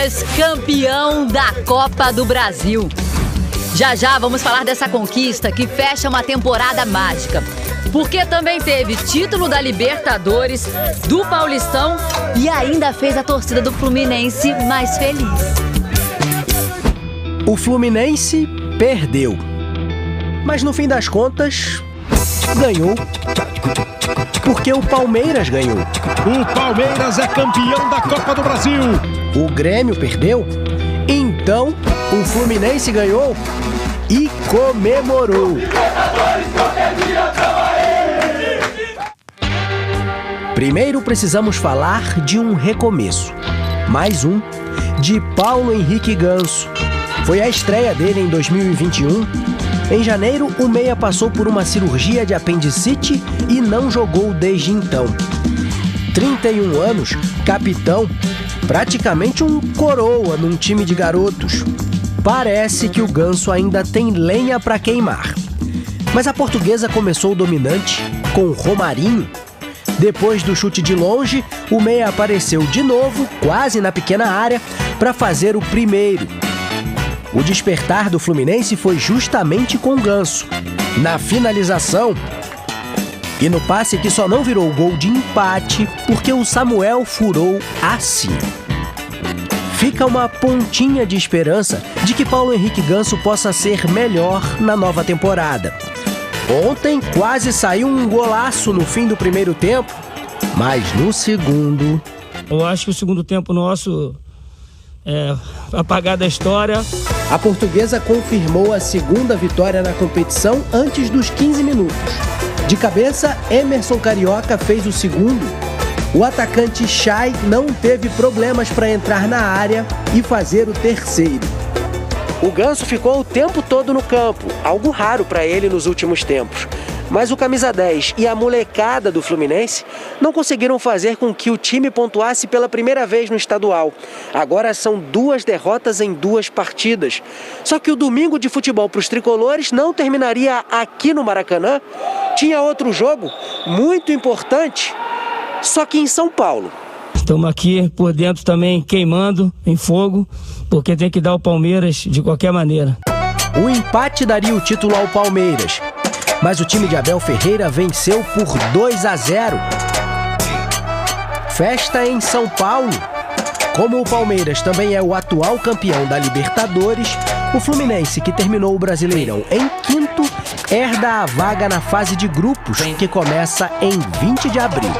Palmeiras, campeão da Copa do Brasil. Já já vamos falar dessa conquista que fecha uma temporada mágica. Porque também teve título da Libertadores, do Paulistão e ainda fez a torcida do Fluminense mais feliz. O Fluminense perdeu. Mas no fim das contas, ganhou. Porque o Palmeiras ganhou. O Palmeiras é campeão da Copa do Brasil. O Grêmio perdeu. Então, o Fluminense ganhou e comemorou. Primeiro precisamos falar de um recomeço. Mais um, de Paulo Henrique Ganso. Foi a estreia dele em 2021. Em janeiro, o meia passou por uma cirurgia de apendicite e não jogou desde então. 31 anos, capitão, praticamente um coroa num time de garotos. Parece que o Ganso ainda tem lenha para queimar. Mas a Portuguesa começou dominante, com Romarinho. Depois do chute de longe, o meia apareceu de novo, quase na pequena área, para fazer o primeiro. O despertar do Fluminense foi justamente com o Ganso, na finalização. E no passe que só não virou gol de empate, porque o Samuel furou assim. Fica uma pontinha de esperança de que Paulo Henrique Ganso possa ser melhor na nova temporada. Ontem quase saiu um golaço no fim do primeiro tempo, mas no segundo... Eu acho que o segundo tempo nosso é apagar da história. A Portuguesa confirmou a segunda vitória na competição antes dos 15 minutos. De cabeça, Emerson Carioca fez o segundo. O atacante Chay não teve problemas para entrar na área e fazer o terceiro. O Ganso ficou o tempo todo no campo, algo raro para ele nos últimos tempos. Mas o camisa 10 e a molecada do Fluminense não conseguiram fazer com que o time pontuasse pela primeira vez no estadual. Agora são 2 derrotas em 2 partidas. Só que o domingo de futebol para os tricolores não terminaria aqui no Maracanã. Tinha outro jogo muito importante, só que em São Paulo. Estamos aqui por dentro também queimando em fogo, porque tem que dar o Palmeiras de qualquer maneira. O empate daria o título ao Palmeiras, mas o time de Abel Ferreira venceu por 2-0. Festa em São Paulo. Como o Palmeiras também é o atual campeão da Libertadores, o Fluminense, que terminou o Brasileirão em quinto, herda a vaga na fase de grupos, que começa em 20 de abril.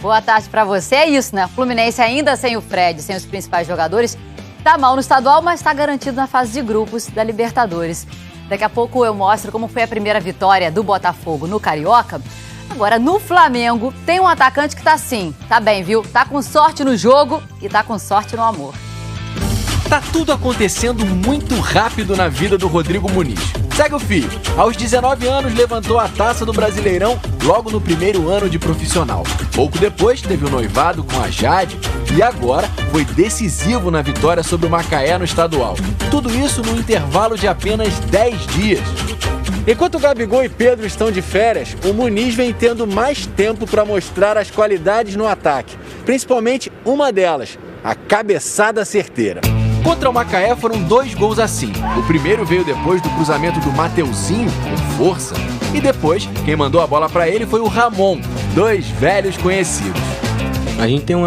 Boa tarde pra você. É isso, né? Fluminense ainda sem o Fred, sem os principais jogadores. Tá mal no estadual, mas tá garantido na fase de grupos da Libertadores. Daqui a pouco eu mostro como foi a primeira vitória do Botafogo no Carioca. Agora, no Flamengo, tem um atacante que tá assim, tá bem, viu? Tá com sorte no jogo e tá com sorte no amor. Tá tudo acontecendo muito rápido na vida do Rodrigo Muniz. Segue o fio. Aos 19 anos, levantou a taça do Brasileirão logo no primeiro ano de profissional. Pouco depois, teve o noivado com a Jade e agora foi decisivo na vitória sobre o Macaé no estadual. Tudo isso no intervalo de apenas 10 dias. Enquanto Gabigol e Pedro estão de férias, o Muniz vem tendo mais tempo para mostrar as qualidades no ataque. Principalmente uma delas, a cabeçada certeira. Contra o Macaé foram 2 gols assim. O primeiro veio depois do cruzamento do Mateuzinho, com força. E depois, quem mandou a bola para ele foi o Ramon, 2 velhos conhecidos. A gente tem um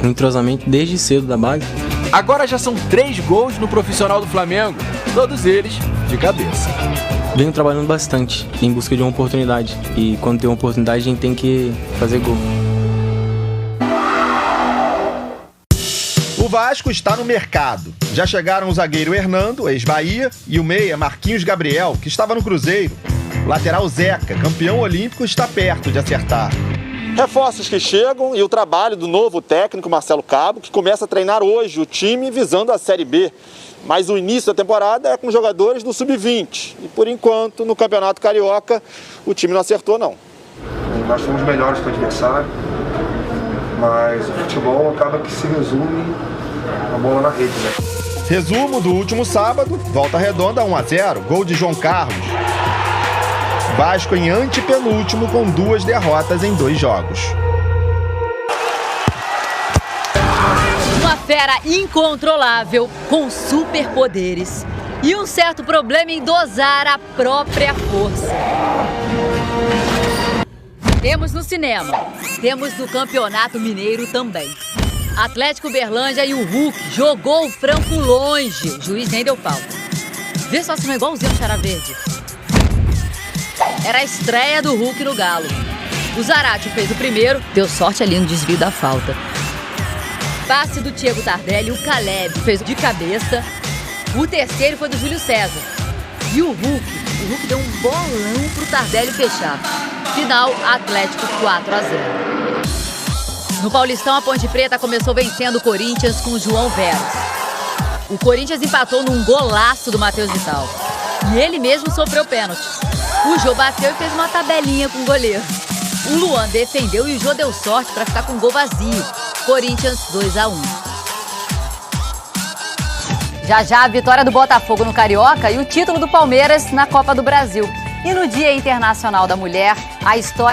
entrosamento desde cedo da base. Agora já são 3 gols no profissional do Flamengo, todos eles de cabeça. Venho trabalhando bastante em busca de uma oportunidade. E quando tem uma oportunidade, a gente tem que fazer gol. O Vasco está no mercado. Já chegaram o zagueiro Hernando, ex-Bahia, e o meia Marquinhos Gabriel, que estava no Cruzeiro. O lateral Zeca, campeão olímpico, está perto de acertar. Reforços que chegam e o trabalho do novo técnico Marcelo Cabo, que começa a treinar hoje o time visando a Série B. Mas o início da temporada é com jogadores do Sub-20. E por enquanto, no Campeonato Carioca, o time não acertou não. Nós fomos melhores que o adversário, mas o futebol acaba que se resume a bola na rede, né? Resumo do último sábado, Volta Redonda 1-0, gol de João Carlos. Vasco em antepenúltimo com 2 derrotas em 2 jogos. fera incontrolável com superpoderes e um certo problema em dosar a própria força. Temos no cinema, temos no Campeonato Mineiro também. Atlético Uberlândia e o Hulk jogou o Franco longe, o juiz nem deu falta. Vê só se não é igualzinho ao Xará Verde. Era a estreia do Hulk no Galo. O Zarate fez o primeiro, deu sorte ali no desvio da falta. Passe do Diego Tardelli, o Caleb fez de cabeça. O terceiro foi do Júlio César. E o Hulk deu um bolão pro Tardelli fechar. Final, Atlético 4-0. No Paulistão, a Ponte Preta começou vencendo o Corinthians com o João Veros. O Corinthians empatou num golaço do Matheus Vital. E ele mesmo sofreu pênalti. O Jô bateu e fez uma tabelinha com o goleiro. O Luan defendeu e o Jô deu sorte para ficar com o gol vazio. Corinthians 2-1. Já a vitória do Botafogo no Carioca e o título do Palmeiras na Copa do Brasil. E no Dia Internacional da Mulher, a história